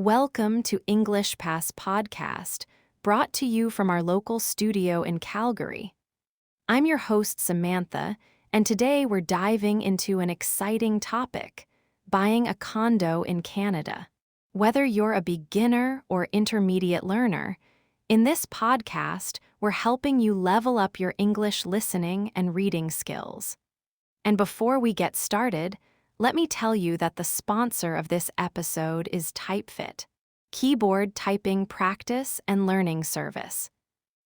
Welcome to EnglishPass Podcast, brought to you from our local studio in Calgary. I'm your host, Samantha, and today we're diving into an exciting topic: buying a condo in Canada. Whether you're a beginner or intermediate learner, in this podcast, we're helping you level up your English listening and reading skills. And before we get started, let me tell you that the sponsor of this episode is TypeFit, keyboard typing practice and learning service.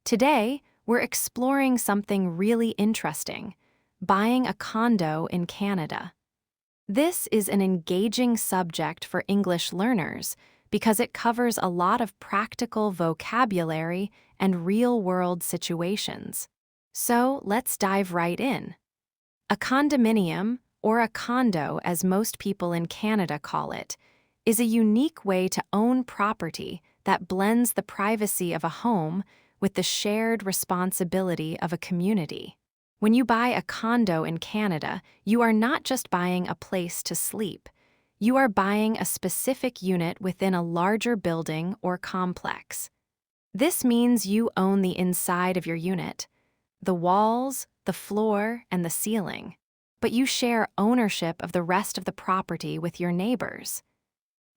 Today, we're exploring something really interesting: buying a condo in Canada. This is an engaging subject for English learners because it covers a lot of practical vocabulary and real-world situations. So let's dive right in. A condominium, or a condo as most people in Canada call it, is a unique way to own property that blends the privacy of a home with the shared responsibility of a community. When you buy a condo in Canada, you are not just buying a place to sleep. You are buying a specific unit within a larger building or complex. This means you own the inside of your unit, the walls, the floor, and the ceiling, but you share ownership of the rest of the property with your neighbors.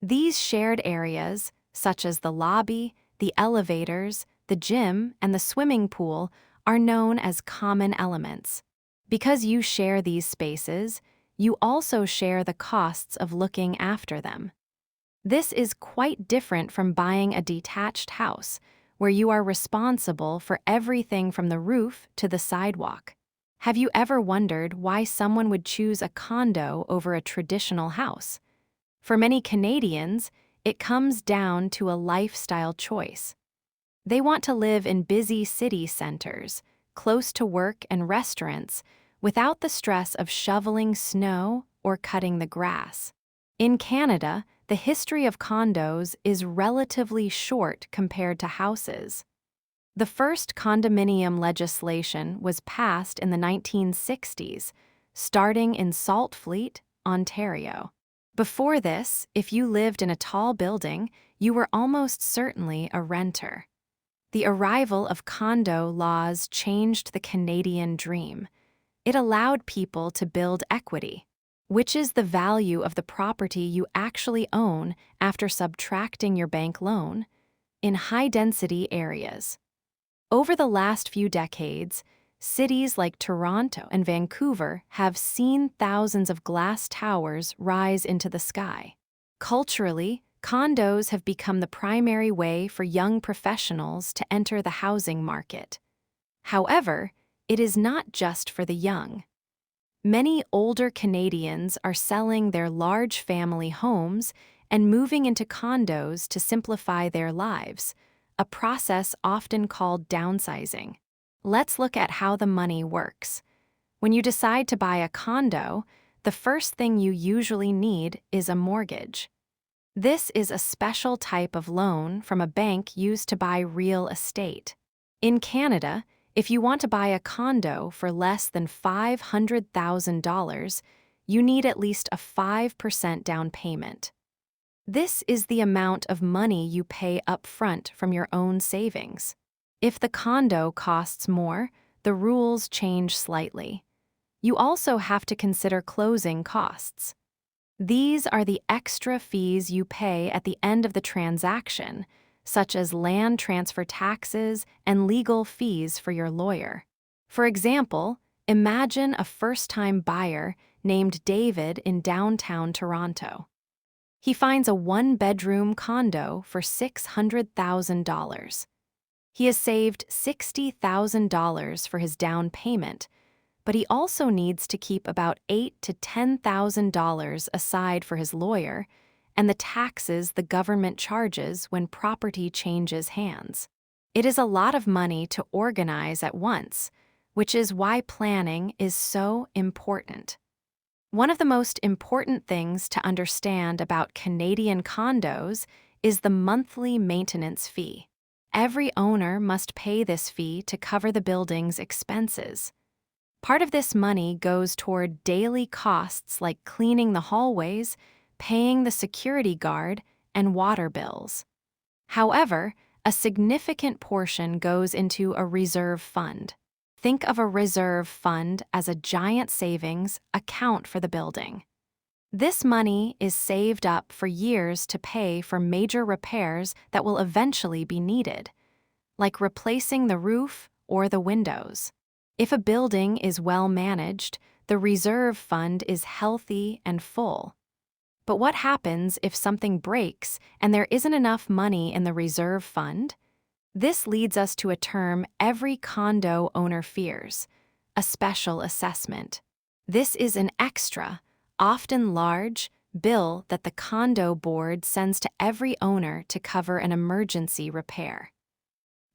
These shared areas, such as the lobby, the elevators, the gym, and the swimming pool, are known as common elements. Because you share these spaces, you also share the costs of looking after them. This is quite different from buying a detached house, where you are responsible for everything from the roof to the sidewalk. Have you ever wondered why someone would choose a condo over a traditional house? For many Canadians, it comes down to a lifestyle choice. They want to live in busy city centers, close to work and restaurants, without the stress of shoveling snow or cutting the grass. In Canada, the history of condos is relatively short compared to houses. The first condominium legislation was passed in the 1960s, starting in Saltfleet, Ontario. Before this, if you lived in a tall building, you were almost certainly a renter. The arrival of condo laws changed the Canadian dream. It allowed people to build equity, which is the value of the property you actually own after subtracting your bank loan, in high-density areas. Over the last few decades, cities like Toronto and Vancouver have seen thousands of glass towers rise into the sky. Culturally, condos have become the primary way for young professionals to enter the housing market. However, it is not just for the young. Many older Canadians are selling their large family homes and moving into condos to simplify their lives, a process often called downsizing. Let's look at how the money works. When you decide to buy a condo, the first thing you usually need is a mortgage. This is a special type of loan from a bank used to buy real estate. In Canada, if you want to buy a condo for less than $500,000, you need at least a 5% down payment. This is the amount of money you pay up front from your own savings. If the condo costs more, the rules change slightly. You also have to consider closing costs. These are the extra fees you pay at the end of the transaction, such as land transfer taxes and legal fees for your lawyer. For example, imagine a first-time buyer named David in downtown Toronto. He finds a one-bedroom condo for $600,000. He has saved $60,000 for his down payment, but he also needs to keep about $8,000 to $10,000 aside for his lawyer and the taxes the government charges when property changes hands. It is a lot of money to organize at once, which is why planning is so important. One of the most important things to understand about Canadian condos is the monthly maintenance fee. Every owner must pay this fee to cover the building's expenses. Part of this money goes toward daily costs like cleaning the hallways, paying the security guard, and water bills. However, a significant portion goes into a reserve fund. Think of a reserve fund as a giant savings account for the building. This money is saved up for years to pay for major repairs that will eventually be needed, like replacing the roof or the windows. If a building is well managed, the reserve fund is healthy and full. But what happens if something breaks and there isn't enough money in the reserve fund? This leads us to a term every condo owner fears: a special assessment. This is an extra, often large, bill that the condo board sends to every owner to cover an emergency repair.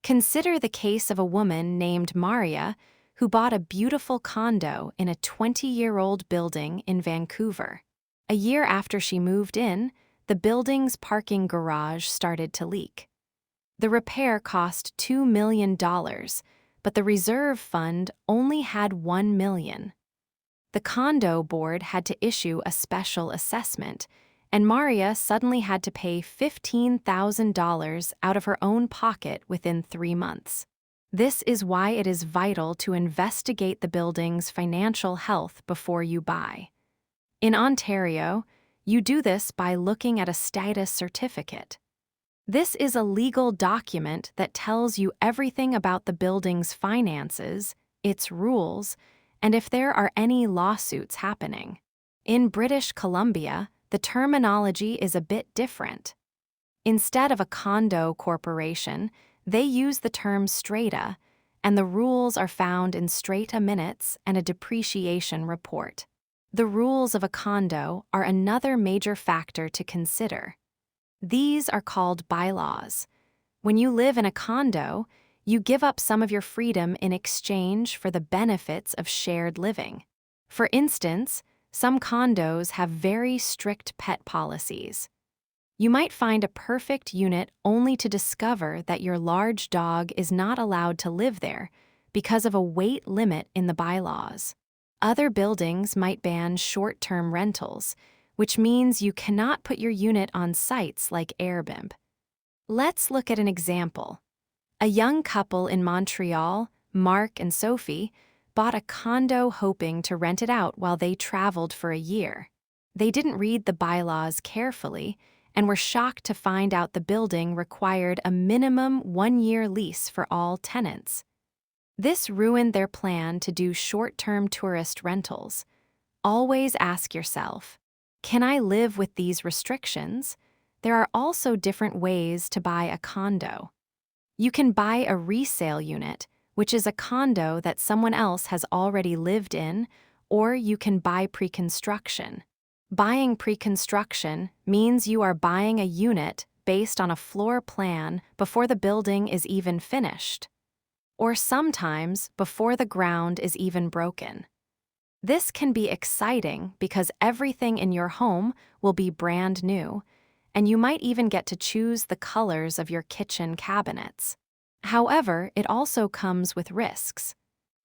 Consider the case of a woman named Maria who bought a beautiful condo in a 20-year-old building in Vancouver. A year after she moved in, the building's parking garage started to leak. The repair cost $2 million, but the reserve fund only had $1 million. The condo board had to issue a special assessment, and Maria suddenly had to pay $15,000 out of her own pocket within 3 months. This is why it is vital to investigate the building's financial health before you buy. In Ontario, you do this by looking at a status certificate. This is a legal document that tells you everything about the building's finances, its rules, and if there are any lawsuits happening. In British Columbia, the terminology is a bit different. Instead of a condo corporation, they use the term strata, and the rules are found in strata minutes and a depreciation report. The rules of a condo are another major factor to consider. These are called bylaws. When you live in a condo, you give up some of your freedom in exchange for the benefits of shared living. For instance, some condos have very strict pet policies. You might find a perfect unit only to discover that your large dog is not allowed to live there because of a weight limit in the bylaws. Other buildings might ban short-term rentals, which means you cannot put your unit on sites like Airbnb. Let's look at an example. A young couple in Montreal, Mark and Sophie, bought a condo hoping to rent it out while they traveled for a year. They didn't read the bylaws carefully and were shocked to find out the building required a minimum 1-year lease for all tenants. This ruined their plan to do short-term tourist rentals. Always ask yourself, can I live with these restrictions? There are also different ways to buy a condo. You can buy a resale unit, which is a condo that someone else has already lived in, or you can buy pre-construction. Buying pre-construction means you are buying a unit based on a floor plan before the building is even finished, or sometimes before the ground is even broken. This can be exciting because everything in your home will be brand new, and you might even get to choose the colors of your kitchen cabinets. However, it also comes with risks.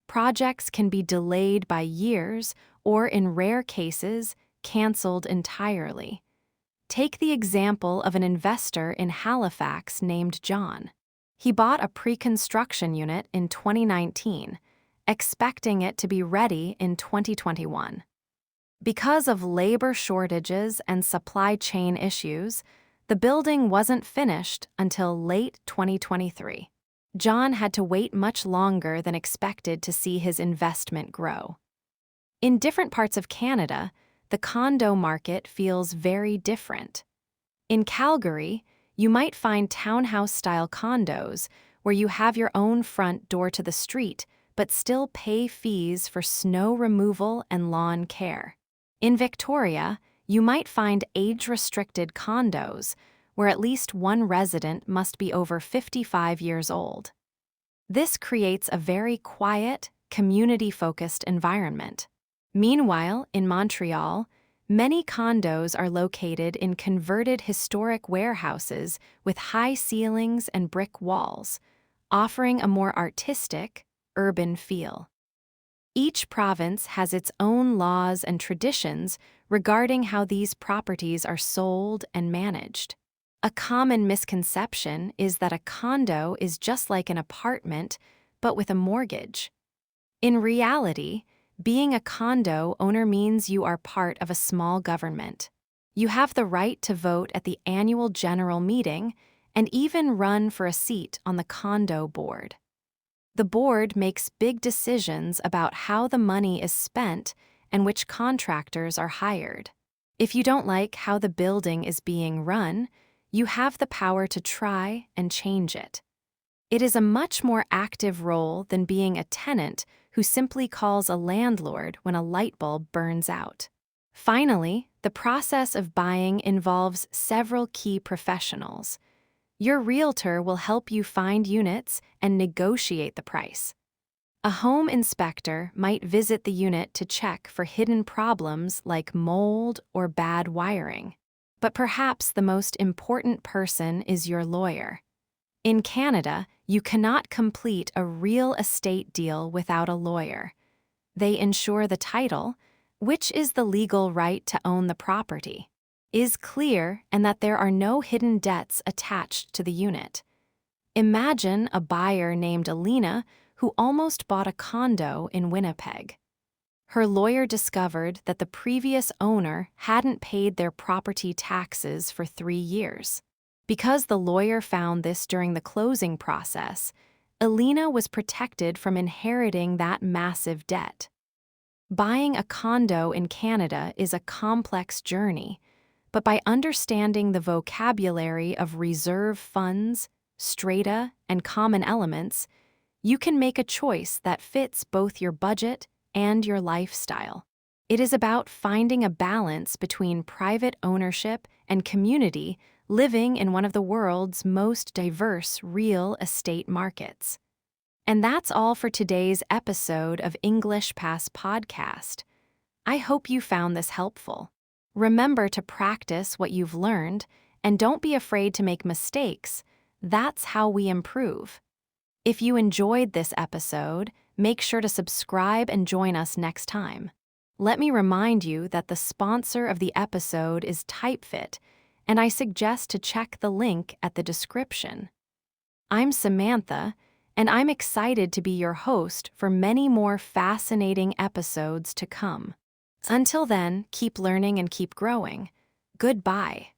Projects can be delayed by years or, in rare cases, canceled entirely. Take the example of an investor in Halifax named John. He bought a pre-construction unit in 2019, expecting it to be ready in 2021. Because of labor shortages and supply chain issues, the building wasn't finished until late 2023. John had to wait much longer than expected to see his investment grow. In different parts of Canada, the condo market feels very different. In Calgary, you might find townhouse-style condos where you have your own front door to the street but still pay fees for snow removal and lawn care. In Victoria, you might find age-restricted condos where at least one resident must be over 55 years old. This creates a very quiet, community-focused environment. Meanwhile, in Montreal, many condos are located in converted historic warehouses with high ceilings and brick walls, offering a more artistic, urban feel. Each province has its own laws and traditions regarding how these properties are sold and managed. A common misconception is that a condo is just like an apartment, but with a mortgage. In reality, being a condo owner means you are part of a small government. You have the right to vote at the annual general meeting and even run for a seat on the condo board. The board makes big decisions about how the money is spent and which contractors are hired. If you don't like how the building is being run, you have the power to try and change it. It is a much more active role than being a tenant who simply calls a landlord when a light bulb burns out. Finally, the process of buying involves several key professionals. Your realtor will help you find units and negotiate the price. A home inspector might visit the unit to check for hidden problems like mold or bad wiring. But perhaps the most important person is your lawyer. In Canada, you cannot complete a real estate deal without a lawyer. They ensure the title, which is the legal right to own the property, is clear and that there are no hidden debts attached to the unit. Imagine a buyer named Alina who almost bought a condo in Winnipeg. Her lawyer discovered that the previous owner hadn't paid their property taxes for 3 years. Because the lawyer found this during the closing process, Alina was protected from inheriting that massive debt. Buying a condo in Canada is a complex journey, but by understanding the vocabulary of reserve funds, strata, and common elements, you can make a choice that fits both your budget and your lifestyle. It is about finding a balance between private ownership and community living in one of the world's most diverse real estate markets. And that's all for today's episode of EnglishPass Podcast. I hope you found this helpful. Remember to practice what you've learned and don't be afraid to make mistakes. That's how we improve. If you enjoyed this episode, make sure to subscribe and join us next time. Let me remind you that the sponsor of the episode is TypeFit, and I suggest to check the link at the description. I'm Samantha, and I'm excited to be your host for many more fascinating episodes to come. Until then, keep learning and keep growing. Goodbye.